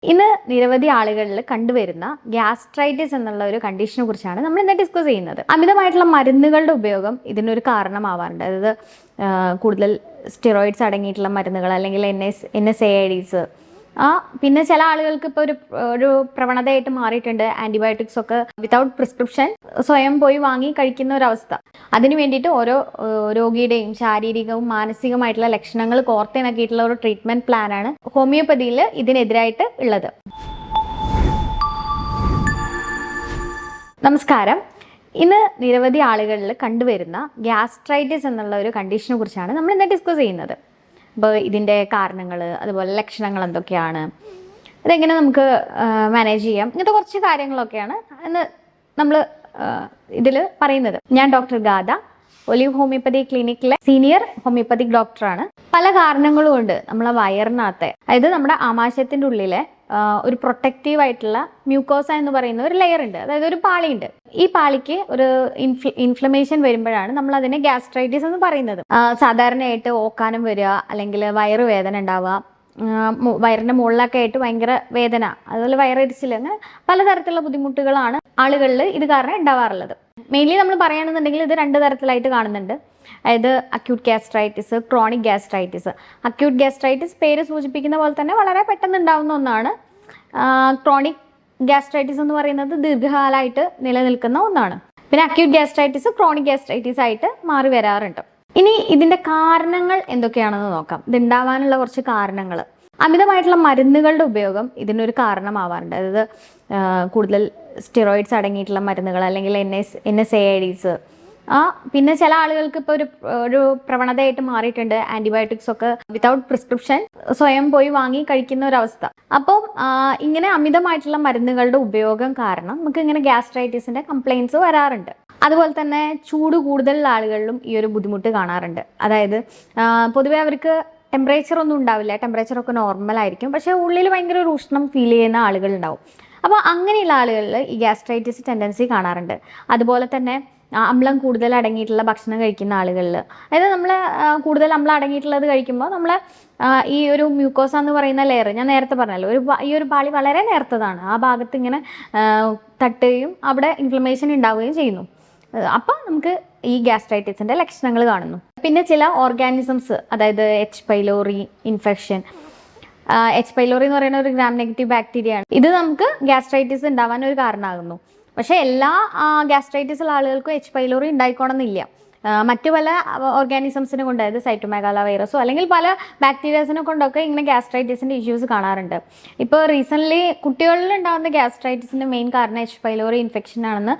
ഇന്ന് നിരവധി ആളുകളിൽ കണ്ടുവരുന്ന ഗ്യാസ്ട്രൈറ്റിസ് എന്നുള്ള ഒരു കണ്ടീഷനെ കുറിച്ചാണ് നമ്മൾ ഇന്ന് ഡിസ്കസ് ചെയ്യുന്നത്. അമിതമായിട്ടുള്ള മരുന്നുകളുടെ ഉപയോഗം ഇതിനൊരു കാരണമാവാറുണ്ട്. അതായത് കൂടുതൽ സ്റ്റിറോയിഡ്സ് അടങ്ങിയിട്ടുള്ള മരുന്നുകൾ അല്ലെങ്കിൽ NSAIDs. പിന്നെ ചില ആളുകൾക്ക് ഇപ്പോൾ ഒരു പ്രവണതയായിട്ട് മാറിയിട്ടുണ്ട് ആന്റിബയോട്ടിക്സ് ഒക്കെ വിതൗട്ട് പ്രിസ്ക്രിപ്ഷൻ സ്വയം പോയി വാങ്ങി കഴിക്കുന്ന ഒരവസ്ഥ. അതിനു വേണ്ടിയിട്ട് ഓരോ രോഗിയുടെയും ശാരീരികവും മാനസികമായിട്ടുള്ള ലക്ഷണങ്ങൾ കോർത്തിണക്കിയിട്ടുള്ള ഒരു ട്രീറ്റ്മെന്റ് പ്ലാനാണ് ഹോമിയോപ്പതിയിൽ ഇതിനെതിരായിട്ട് ഉള്ളത്. നമസ്കാരം. ഇന്ന് നിരവധി ആളുകളിൽ കണ്ടുവരുന്ന ഗ്യാസ്ട്രൈറ്റിസ് എന്നുള്ള ഒരു കണ്ടീഷനെ കുറിച്ചാണ് നമ്മൾ ഇന്ന് ഡിസ്കസ് ചെയ്യുന്നത്. അപ്പോൾ ഇതിൻ്റെ കാരണങ്ങൾ, അതുപോലെ ലക്ഷണങ്ങൾ എന്തൊക്കെയാണ്, അതെങ്ങനെ നമുക്ക് മാനേജ് ചെയ്യാം, ഇങ്ങനത്തെ കുറച്ച് കാര്യങ്ങളൊക്കെയാണ് ഇന്ന് നമ്മൾ ഇതിൽ പറയുന്നത്. ഞാൻ ഡോക്ടർ ഗാഥ, ഒലിവ് ഹോമിയോപ്പതി ക്ലിനിക്കിലെ സീനിയർ ഹോമിയോപ്പതിക് ഡോക്ടറാണ്. പല കാരണങ്ങളും കൊണ്ട് നമ്മളെ വയറിനകത്തെ, അതായത് നമ്മുടെ ആമാശയത്തിൻ്റെ ഉള്ളിലെ ഒരു പ്രൊട്ടക്റ്റീവ് ആയിട്ടുള്ള മ്യൂക്കോസ എന്ന് പറയുന്ന ഒരു ലെയർ ഉണ്ട്, അതായത് ഒരു പാളിയുണ്ട്. ഈ പാളിക്ക് ഒരു ഇൻഫ്ലമേഷൻ വരുമ്പോഴാണ് നമ്മൾ അതിനെ ഗ്യാസ്ട്രൈറ്റിസ് എന്ന് പറയുന്നത്. സാധാരണയായിട്ട് ഓക്കാനം വരിക, അല്ലെങ്കിൽ വയറുവേദന ഉണ്ടാവുക, വയറിന്റെ മുകളിലൊക്കെ ആയിട്ട് ഭയങ്കര വേദന, അതുപോലെ വയറരിച്ചിൽ, അങ്ങനെ പലതരത്തിലുള്ള ബുദ്ധിമുട്ടുകളാണ് ആളുകളിൽ ഇത് കാരണം ഉണ്ടാവാറുള്ളത്. മെയിൻലി നമ്മൾ പറയുകയാണെന്നുണ്ടെങ്കിൽ ഇത് 2 തരത്തിലായിട്ട് കാണുന്നുണ്ട്. അതായത് acute gastritis, chronic gastritis. Acute gastritis പേര് സൂചിപ്പിക്കുന്ന പോലെ തന്നെ വളരെ പെട്ടെന്ന് ഉണ്ടാവുന്ന ഒന്നാണ്. ക്രോണിക് ഗ്യാസ്ട്രൈറ്റിസ് എന്ന് പറയുന്നത് ദീർഘകാലമായിട്ട് നിലനിൽക്കുന്ന ഒന്നാണ്. പിന്നെ അക്യൂട്ട് ഗ്യാസ്ട്രൈറ്റിസ് ക്രോണിക് ഗ്യാസ്ട്രൈറ്റിസ് ആയിട്ട് മാറി വരാറുണ്ട്. ഇനി ഇതിൻ്റെ കാരണങ്ങൾ എന്തൊക്കെയാണെന്ന് നോക്കാം. ഇതുണ്ടാവാനുള്ള കുറച്ച് കാരണങ്ങൾ. അമിതമായിട്ടുള്ള മരുന്നുകളുടെ ഉപയോഗം ഇതിനൊരു കാരണമാവാറുണ്ട്. അതായത് കൂടുതൽ സ്റ്റിറോയിഡ്സ് അടങ്ങിയിട്ടുള്ള മരുന്നുകൾ അല്ലെങ്കിൽ NSAIDs. പിന്നെ ചില ആളുകൾക്ക് ഇപ്പോൾ ഒരു പ്രവണതയായിട്ട് മാറിയിട്ടുണ്ട് ആന്റിബയോട്ടിക്സ് ഒക്കെ വിതൗട്ട് പ്രിസ്ക്രിപ്ഷൻ സ്വയം പോയി വാങ്ങി കഴിക്കുന്ന ഒരവസ്ഥ. അപ്പം ഇങ്ങനെ അമിതമായിട്ടുള്ള മരുന്നുകളുടെ ഉപയോഗം കാരണം നമുക്ക് ഇങ്ങനെ ഗ്യാസ്ട്രൈറ്റിസിന്റെ കംപ്ലയിൻസ് വരാറുണ്ട്. അതുപോലെ തന്നെ ചൂട് കൂടുതലുള്ള ആളുകളിലും ഈ ഒരു ബുദ്ധിമുട്ട് കാണാറുണ്ട്. അതായത് പൊതുവെ അവർക്ക് ടെമ്പറേച്ചർ ഒന്നും ഉണ്ടാവില്ല, ടെമ്പറേച്ചറൊക്കെ നോർമൽ ആയിരിക്കും, പക്ഷേ ഉള്ളിൽ ഭയങ്കര ഒരു ഉഷ്ണം ഫീൽ ചെയ്യുന്ന ആളുകളുണ്ടാവും. അപ്പോൾ അങ്ങനെയുള്ള ആളുകളിൽ ഈ ഗ്യാസ്ട്രൈറ്റിസ് ടെൻഡൻസി കാണാറുണ്ട്. അതുപോലെ തന്നെ അമ്ലം കൂടുതൽ അടങ്ങിയിട്ടുള്ള ഭക്ഷണം കഴിക്കുന്ന ആളുകളിൽ, അതായത് നമ്മൾ കൂടുതൽ അമ്ലം അടങ്ങിയിട്ടുള്ളത് കഴിക്കുമ്പോൾ നമ്മൾ ഈ ഒരു മ്യൂക്കോസ എന്ന് പറയുന്ന ലെയർ, ഞാൻ നേരത്തെ പറഞ്ഞല്ലോ, ഈ ഒരു പാളി വളരെ നേർത്തതാണ്. ആ ഭാഗത്ത് ഇങ്ങനെ തട്ടുകയും അവിടെ ഇൻഫ്ലമേഷൻ ഉണ്ടാവുകയും ചെയ്യുന്നു. അപ്പം നമുക്ക് ഈ ഗ്യാസ്ട്രൈറ്റിസിന്റെ ലക്ഷണങ്ങൾ കാണുന്നു. പിന്നെ ചില ഓർഗാനിസംസ്, അതായത് H. Pylori infection. H. Pylori എന്ന് പറയുന്ന ഒരു ഗ്രാം നെഗറ്റീവ് ബാക്ടീരിയ ആണ്. ഇത് നമുക്ക് ഗ്യാസ്ട്രൈറ്റിസ് ഉണ്ടാവാൻ ഒരു കാരണമാകുന്നു. പക്ഷേ എല്ലാ ഗ്യാസ്ട്രൈറ്റിസ് ഉള്ള ആളുകൾക്കും H. പൈലോറി ഉണ്ടായിക്കോണമെന്നില്ല. മറ്റു പല ഓർഗാനിസംസിനെ കൊണ്ട്, അതായത് സൈറ്റോമെഗാല വൈറസോ അല്ലെങ്കിൽ പല ബാക്ടീരിയാസിനെ കൊണ്ടൊക്കെ ഇങ്ങനെ ഗ്യാസ്ട്രൈറ്റിസിന്റെ ഇഷ്യൂസ് കാണാറുണ്ട്. ഇപ്പോൾ റീസെൻ്റ്ലി കുട്ടികളിൽ ഉണ്ടാകുന്ന ഗ്യാസ്ട്രൈറ്റിസിന്റെ മെയിൻ കാരണം H. പൈലോറി ഇൻഫെക്ഷൻ ആണെന്ന്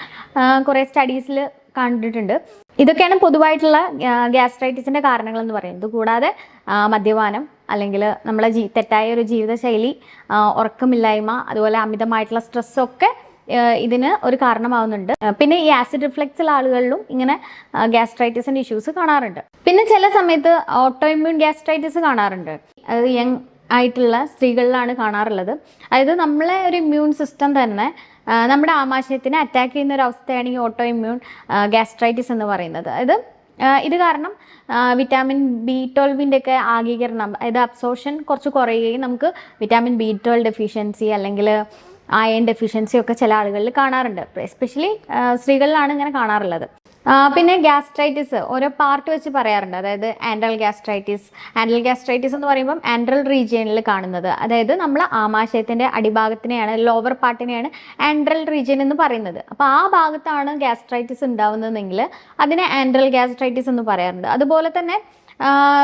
കുറേ സ്റ്റഡീസിൽ കണ്ടിട്ടുണ്ട്. ഇതൊക്കെയാണ് പൊതുവായിട്ടുള്ള ഗ്യാസ്ട്രൈറ്റിസിന്റെ കാരണങ്ങൾ എന്ന് പറയുന്നത്. കൂടാതെ മദ്യപാനം, അല്ലെങ്കിൽ നമ്മളെ തെറ്റായ ഒരു ജീവിതശൈലി, ഉറക്കമില്ലായ്മ, അതുപോലെ അമിതമായിട്ടുള്ള സ്ട്രെസ്സൊക്കെ ഇതിന് ഒരു കാരണമാവുന്നുണ്ട്. പിന്നെ ഈ ആസിഡ് റിഫ്ലക്സ് ഉള്ള ആളുകളിലും ഇങ്ങനെ ഗ്യാസ്ട്രൈറ്റിസിന്റെ ഇഷ്യൂസ് കാണാറുണ്ട്. പിന്നെ ചില സമയത്ത് ഓട്ടോ ഇമ്മ്യൂൺ ഗ്യാസ്ട്രൈറ്റിസ് കാണാറുണ്ട്. അത് യങ് ആയിട്ടുള്ള സ്ത്രീകളിലാണ് കാണാറുള്ളത്. അതായത് നമ്മളെ ഒരു ഇമ്മ്യൂൺ സിസ്റ്റം തന്നെ നമ്മുടെ ആമാശയത്തിനെ അറ്റാക്ക് ചെയ്യുന്ന ഒരു അവസ്ഥയാണ് ഈ ഓട്ടോ ഇമ്മ്യൂൺ ഗ്യാസ്ട്രൈറ്റിസ് എന്ന് പറയുന്നത്. അതായത് ഇത് കാരണം വിറ്റാമിൻ B12 ഒക്കെ ആഗീകരണം, അതായത് അബ്സോർപ്ഷൻ കുറച്ച് കുറയുകയും നമുക്ക് വിറ്റാമിൻ B12 ഡെഫിഷ്യൻസി അല്ലെങ്കിൽ അയൺ ഡെഫിഷ്യൻസി ഒക്കെ ചില ആളുകളിൽ കാണാറുണ്ട്. എസ്പെഷ്യലി സ്ത്രീകളിലാണ് ഇങ്ങനെ കാണാറുള്ളത്. പിന്നെ ഗ്യാസ്ട്രൈറ്റിസ് ഓരോ പാർട്ട് വെച്ച് പറയാറുണ്ട്. അതായത് ആൻഡ്രൽ ഗ്യാസ്ട്രൈറ്റിസ് എന്ന് പറയുമ്പം ആൻഡ്രൽ റീജിയനിൽ കാണുന്നത്, അതായത് നമ്മൾ ആമാശയത്തിന്റെ അടിഭാഗത്തിനെയാണ്, ലോവർ പാർട്ടിനെയാണ് ആൻഡ്രൽ റീജിയൻ എന്ന് പറയുന്നത്. അപ്പോൾ ആ ഭാഗത്താണ് ഗ്യാസ്ട്രൈറ്റിസ് ഉണ്ടാവുന്നതെങ്കിൽ അതിനെ ആൻഡ്രൽ ഗ്യാസ്ട്രൈറ്റിസ് എന്ന് പറയാറുണ്ട്. അതുപോലെ തന്നെ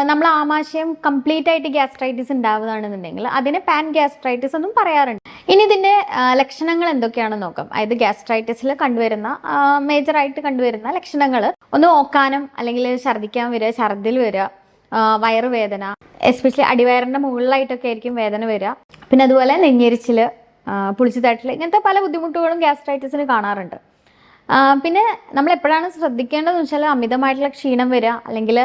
നമ്മൾ ആമാശയം കംപ്ലീറ്റ് ആയിട്ട് ഗ്യാസ്ട്രൈറ്റിസ് ഉണ്ടാവുകയാണെന്നുണ്ടെങ്കിൽ അതിനെ പാൻ ഗ്യാസ്ട്രൈറ്റിസ് എന്നും പറയാറുണ്ട്. ഇനി ഇതിൻ്റെ ലക്ഷണങ്ങൾ എന്തൊക്കെയാണെന്ന് നോക്കാം. അതായത് ഗ്യാസ്ട്രൈറ്റിസിൽ കണ്ടുവരുന്ന മേജറായിട്ട് കണ്ടുവരുന്ന ലക്ഷണങ്ങൾ, ഒന്ന് ഓക്കാനം അല്ലെങ്കിൽ ഛർദ്ദിക്കാൻ വരിക, ഛർദ്ദിൽ വരിക, വയറുവേദന, എസ്പെഷ്യലി അടിവയറിൻ്റെ മുകളിലായിട്ടൊക്കെ ആയിരിക്കും വേദന വരിക. പിന്നെ അതുപോലെ നെഞ്ഞെരിച്ചിൽ, പുളിച്ചുതട്ടൽ, ഇങ്ങനത്തെ പല ബുദ്ധിമുട്ടുകളും ഗ്യാസ്ട്രൈറ്റിസിന് കാണാറുണ്ട്. പിന്നെ നമ്മൾ എപ്പോഴാണ് ശ്രദ്ധിക്കേണ്ടതെന്ന് വെച്ചാൽ അമിതമായിട്ടുള്ള ക്ഷീണം വരിക, അല്ലെങ്കിൽ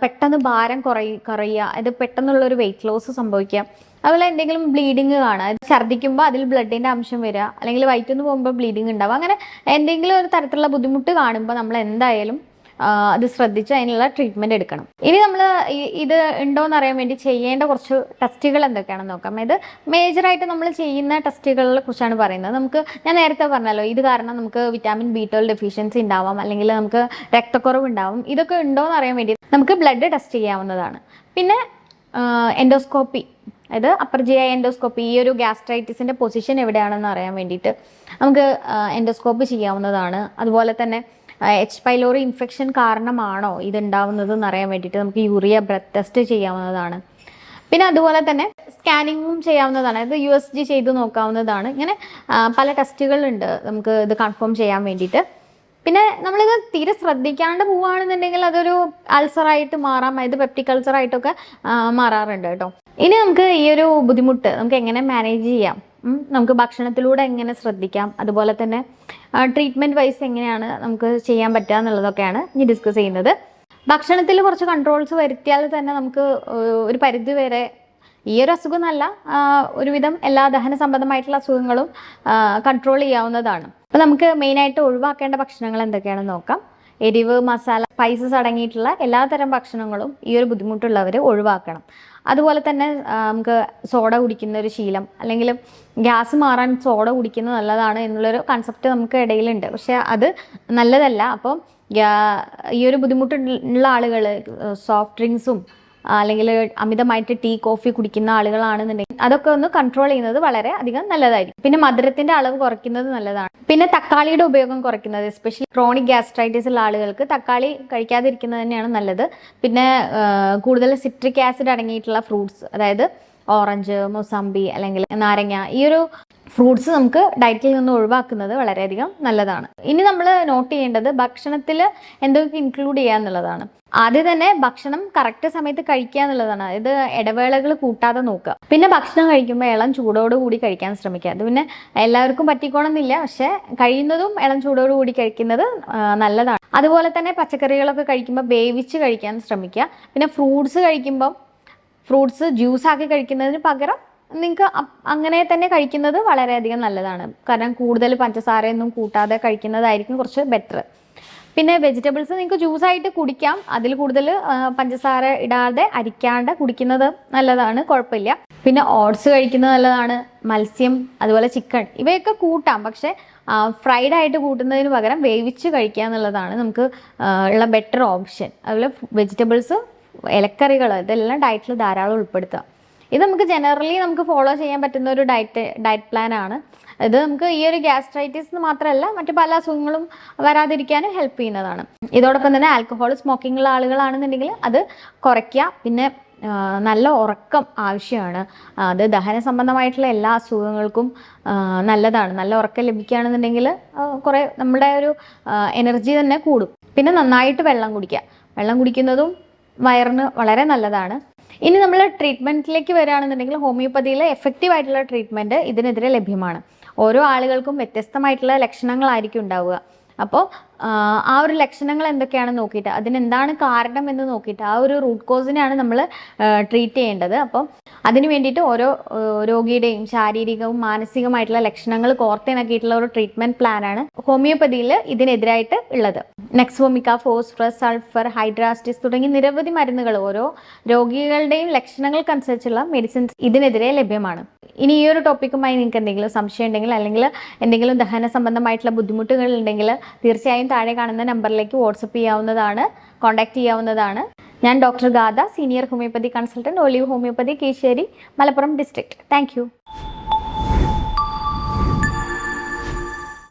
പെട്ടെന്ന് ഭാരം കുറയുക, അത് പെട്ടെന്നുള്ളൊരു വെയിറ്റ് ലോസ് സംഭവിക്കുക, അതുപോലെ എന്തെങ്കിലും ബ്ലീഡിങ് കാണുക, ഛർദ്ദിക്കുമ്പോൾ അതിൽ ബ്ലഡിൻ്റെ അംശം വരിക, അല്ലെങ്കിൽ വയറ്റിൽ നിന്ന് പോകുമ്പോൾ ബ്ലീഡിങ് ഉണ്ടാവുക, അങ്ങനെ എന്തെങ്കിലും ഒരു തരത്തിലുള്ള ബുദ്ധിമുട്ട് കാണുമ്പോൾ നമ്മൾ എന്തായാലും അത് ശ്രദ്ധിച്ച് അതിനുള്ള ട്രീറ്റ്മെൻറ്റ് എടുക്കണം. ഇനി നമ്മൾ ഇത് ഉണ്ടോയെന്ന് അറിയാൻ വേണ്ടി ചെയ്യേണ്ട കുറച്ച് ടെസ്റ്റുകൾ എന്തൊക്കെയാണെന്ന് നോക്കാം. ഇത് മേജറായിട്ട് നമ്മൾ ചെയ്യുന്ന ടെസ്റ്റുകളെ കുറിച്ചാണ് പറയുന്നത്. ഞാൻ നേരത്തെ പറഞ്ഞല്ലോ, ഇത് കാരണം നമുക്ക് വിറ്റാമിൻ B12 ഡെഫിഷ്യൻസി ഉണ്ടാവാം, അല്ലെങ്കിൽ നമുക്ക് രക്തക്കുറവ് ഉണ്ടാവും. ഇതൊക്കെ ഉണ്ടോയെന്ന് അറിയാൻ വേണ്ടി നമുക്ക് ബ്ലഡ് ടെസ്റ്റ് ചെയ്യാവുന്നതാണ്. പിന്നെ എൻഡോസ്കോപ്പി, അതായത് അപ്പർ GI എൻഡോസ്കോപ്പി, ഈ ഒരു ഗ്യാസ്ട്രൈറ്റിസിൻ്റെ പൊസിഷൻ എവിടെയാണെന്ന് അറിയാൻ വേണ്ടിയിട്ട് നമുക്ക് എൻഡോസ്കോപ്പി ചെയ്യാവുന്നതാണ്. അതുപോലെ തന്നെ H. പൈലോറി ഇൻഫെക്ഷൻ കാരണമാണോ ഇതുണ്ടാവുന്നത് എന്നറിയാൻ വേണ്ടിയിട്ട് നമുക്ക് യൂറിയ ബ്ലഡ് ടെസ്റ്റ് ചെയ്യാവുന്നതാണ്. പിന്നെ അതുപോലെ തന്നെ സ്കാനിങ്ങും ചെയ്യാവുന്നതാണ്, അതായത് USG ചെയ്ത് നോക്കാവുന്നതാണ്. ഇങ്ങനെ പല ടെസ്റ്റുകളുണ്ട് നമുക്ക് ഇത് കൺഫേം ചെയ്യാൻ വേണ്ടിയിട്ട്. പിന്നെ നമ്മളിത് തീരെ ശ്രദ്ധിക്കാണ്ട് പോവുകയാണെന്നുണ്ടെങ്കിൽ അതൊരു അൾസറായിട്ട് മാറാം, അതായത് പെപ്റ്റിക് അൾസറായിട്ടൊക്കെ മാറാറുണ്ട് കേട്ടോ. ഇനി നമുക്ക് ഈ ഒരു ബുദ്ധിമുട്ട് നമുക്ക് എങ്ങനെ മാനേജ് ചെയ്യാം, നമുക്ക് ഭക്ഷണത്തിലൂടെ എങ്ങനെ ശ്രദ്ധിക്കാം, അതുപോലെ തന്നെ ട്രീറ്റ്മെൻറ്റ് വൈസ് എങ്ങനെയാണ് നമുക്ക് ചെയ്യാൻ പറ്റുക എന്നുള്ളതൊക്കെയാണ് ഇനി ഡിസ്കസ് ചെയ്യുന്നത്. ഭക്ഷണത്തിൽ കുറച്ച് കൺട്രോൾസ് വരുത്തിയാൽ തന്നെ നമുക്ക് ഒരു പരിധി വരെ ഈ ഒരു അസുഖം എന്നല്ല, ഒരുവിധം എല്ലാ ദഹന സംബന്ധമായിട്ടുള്ള അസുഖങ്ങളും കൺട്രോൾ ചെയ്യാവുന്നതാണ്. അപ്പോൾ നമുക്ക് മെയിനായിട്ട് ഒഴിവാക്കേണ്ട ഭക്ഷണങ്ങൾ എന്തൊക്കെയാണെന്ന് നോക്കാം. എരിവ്, മസാല, സ്പൈസസ് അടങ്ങിയിട്ടുള്ള എല്ലാത്തരം ഭക്ഷണങ്ങളും ഈ ഒരു ബുദ്ധിമുട്ടുള്ളവർ ഒഴിവാക്കണം. അതുപോലെ തന്നെ നമുക്ക് സോഡ കുടിക്കുന്ന ഒരു ശീലം, അല്ലെങ്കിൽ ഗ്യാസ് മാറാൻ സോഡ കുടിക്കുന്നത് നല്ലതാണ് എന്നുള്ളൊരു കൺസെപ്റ്റ് നമുക്ക് ഇടയിലുണ്ട്. പക്ഷേ അത് നല്ലതല്ല. അപ്പോൾ ഈ ഒരു ബുദ്ധിമുട്ടുള്ള ആളുകൾ സോഫ്റ്റ് ഡ്രിങ്ക്സും അല്ലെങ്കിൽ അമിതമായിട്ട് ടീ, കോഫി കുടിക്കുന്ന ആളുകളാണെന്നുണ്ടെങ്കിൽ അതൊക്കെ ഒന്ന് കൺട്രോൾ ചെയ്യുന്നത് വളരെ അധികം നല്ലതായിരിക്കും. പിന്നെ മധുരത്തിന്റെ അളവ് കുറയ്ക്കുന്നത് നല്ലതാണ്. പിന്നെ തക്കാളിയുടെ ഉപയോഗം കുറയ്ക്കുന്നത്, എസ്പെഷ്യലി ക്രോണിക് ഗ്യാസ്ട്രൈറ്റിസ് ഉള്ള ആളുകൾക്ക് തക്കാളി കഴിക്കാതിരിക്കുന്നത് തന്നെയാണ് നല്ലത്. പിന്നെ കൂടുതൽ സിട്രിക് ആസിഡ് അടങ്ങിയിട്ടുള്ള ഫ്രൂട്ട്സ്, അതായത് ഓറഞ്ച്, മൊസംബി അല്ലെങ്കിൽ നാരങ്ങ, ഈ ഒരു ഫ്രൂട്ട്സ് നമുക്ക് ഡയറ്റിൽ നിന്ന് ഒഴിവാക്കുന്നത് വളരെയധികം നല്ലതാണ്. ഇനി നമ്മൾ നോട്ട് ചെയ്യേണ്ടത് ഭക്ഷണത്തിൽ എന്തൊക്കെ ഇൻക്ലൂഡ് ചെയ്യുക എന്നുള്ളതാണ്. ആദ്യം തന്നെ ഭക്ഷണം കറക്റ്റ് സമയത്ത് കഴിക്കുക എന്നുള്ളതാണ്. അതായത് ഇടവേളകൾ കൂട്ടാതെ നോക്കുക. പിന്നെ ഭക്ഷണം കഴിക്കുമ്പോൾ ഇളം ചൂടോടുകൂടി കഴിക്കാൻ ശ്രമിക്കുക. അത് പിന്നെ എല്ലാവർക്കും പറ്റിക്കോണമെന്നില്ല, പക്ഷേ കഴിയുന്നതും ഇളം ചൂടോടുകൂടി കഴിക്കുന്നത് നല്ലതാണ്. അതുപോലെ തന്നെ പച്ചക്കറികളൊക്കെ കഴിക്കുമ്പോൾ വേവിച്ച് കഴിക്കാൻ ശ്രമിക്കുക. പിന്നെ ഫ്രൂട്ട്സ് കഴിക്കുമ്പം ഫ്രൂട്ട്സ് ജ്യൂസാക്കി കഴിക്കുന്നതിന് പകരം നിങ്ങൾക്ക് അങ്ങനെ തന്നെ കഴിക്കുന്നത് വളരെയധികം നല്ലതാണ്. കാരണം കൂടുതൽ പഞ്ചസാരയൊന്നും കൂട്ടാതെ കഴിക്കുന്നതായിരിക്കും കുറച്ച് ബെറ്റർ. പിന്നെ വെജിറ്റബിൾസ് നിങ്ങൾക്ക് ജ്യൂസായിട്ട് കുടിക്കാം, അതിൽ കൂടുതൽ പഞ്ചസാര ഇടാതെ അരിക്കാണ്ട് കുടിക്കുന്നത് നല്ലതാണ്, കുഴപ്പമില്ല. പിന്നെ ഓട്സ് കഴിക്കുന്നത് നല്ലതാണ്. മത്സ്യം, അതുപോലെ ചിക്കൻ, ഇവയൊക്കെ കൂട്ടാം, പക്ഷേ ഫ്രൈഡ് ആയിട്ട് കൂട്ടുന്നതിന് പകരം വേവിച്ച് കഴിക്കുക എന്നുള്ളതാണ് നമുക്ക് ഉള്ള ബെറ്റർ ഓപ്ഷൻ. അതുപോലെ വെജിറ്റബിൾസ്, ഇലക്കറികൾ, ഇതെല്ലാം ഡയറ്റിൽ ധാരാളം ഉൾപ്പെടുത്തുക. ഇത് നമുക്ക് ജനറലി നമുക്ക് ഫോളോ ചെയ്യാൻ പറ്റുന്ന ഒരു ഡയറ്റ് പ്ലാൻ ആണ്. ഇത് നമുക്ക് ഈ ഒരു ഗ്യാസ്ട്രൈറ്റിസ് മാത്രമല്ല മറ്റു പല അസുഖങ്ങളും വരാതിരിക്കാനും ഹെൽപ്പ് ചെയ്യുന്നതാണ്. ഇതോടൊപ്പം തന്നെ ആൽക്കഹോൾ, സ്മോക്കിംഗ് ഉള്ള ആളുകളാണെന്നുണ്ടെങ്കിൽ അത് കുറയ്ക്കുക. പിന്നെ നല്ല ഉറക്കം ആവശ്യമാണ്. അത് ദഹന സംബന്ധമായിട്ടുള്ള എല്ലാ അസുഖങ്ങൾക്കും നല്ലതാണ്. നല്ല ഉറക്കം ലഭിക്കുകയാണെന്നുണ്ടെങ്കിൽ കുറേ നമ്മുടെ ഒരു എനർജി തന്നെ കൂടും. പിന്നെ നന്നായിട്ട് വെള്ളം കുടിക്കുക. വെള്ളം കുടിക്കുന്നതും വയറിന് വളരെ നല്ലതാണ്. ഇനി നമ്മൾ ട്രീറ്റ്മെൻറ്റിലേക്ക് വരികയാണെന്നുണ്ടെങ്കിൽ ഹോമിയോപ്പതിയിലെ എഫക്റ്റീവ് ആയിട്ടുള്ള ട്രീറ്റ്മെൻറ്റ് ഇതിനെതിരെ ലഭ്യമാണ്. ഓരോ ആളുകൾക്കും വ്യത്യസ്തമായിട്ടുള്ള ലക്ഷണങ്ങളായിരിക്കും ഉണ്ടാവുക. അപ്പോൾ ആ ഒരു ലക്ഷണങ്ങൾ എന്തൊക്കെയാണെന്ന് നോക്കിയിട്ട് അതിനെന്താണ് കാരണം എന്ന് നോക്കിയിട്ട് ആ ഒരു റൂട്ട് കോസിനെയാണ് നമ്മൾ ട്രീറ്റ് ചെയ്യേണ്ടത്. അപ്പോൾ അതിന് വേണ്ടിയിട്ട് ഓരോ രോഗിയുടെയും ശാരീരികവും മാനസികമായിട്ടുള്ള ലക്ഷണങ്ങൾ കോർത്തിണക്കിയിട്ടുള്ള ഒരു ട്രീറ്റ്മെൻറ്റ് പ്ലാനാണ് ഹോമിയോപ്പതിയിൽ ഇതിനെതിരായിട്ട് ഉള്ളത്. നെക്സോമിക്ക, ഫോസ്ഫറസ്, സൾഫർ, ഹൈഡ്രാസ്റ്റിസ് തുടങ്ങി നിരവധി മരുന്നുകൾ ഓരോ രോഗികളുടെയും ലക്ഷണങ്ങൾക്കനുസരിച്ചുള്ള മെഡിസിൻസ് ഇതിനെതിരെ ലഭ്യമാണ്. ഇനി ഈ ഒരു ടോപ്പിക്കുമായി നിങ്ങൾക്ക് എന്തെങ്കിലും സംശയം ഉണ്ടെങ്കിൽ അല്ലെങ്കിൽ എന്തെങ്കിലും ദഹന സംബന്ധമായിട്ടുള്ള ബുദ്ധിമുട്ടുകൾ ഉണ്ടെങ്കിൽ തീർച്ചയായും താഴെ കാണുന്ന നമ്പറിലേക്ക് വാട്സപ്പ് ചെയ്യാവുന്നതാണ്, കോൺടാക്ട് ചെയ്യാവുന്നതാണ്. ഞാൻ doctor Gatha, senior homeopathy consultant, Olive homeopathy, Keezhisseri, Malappuram district. Thank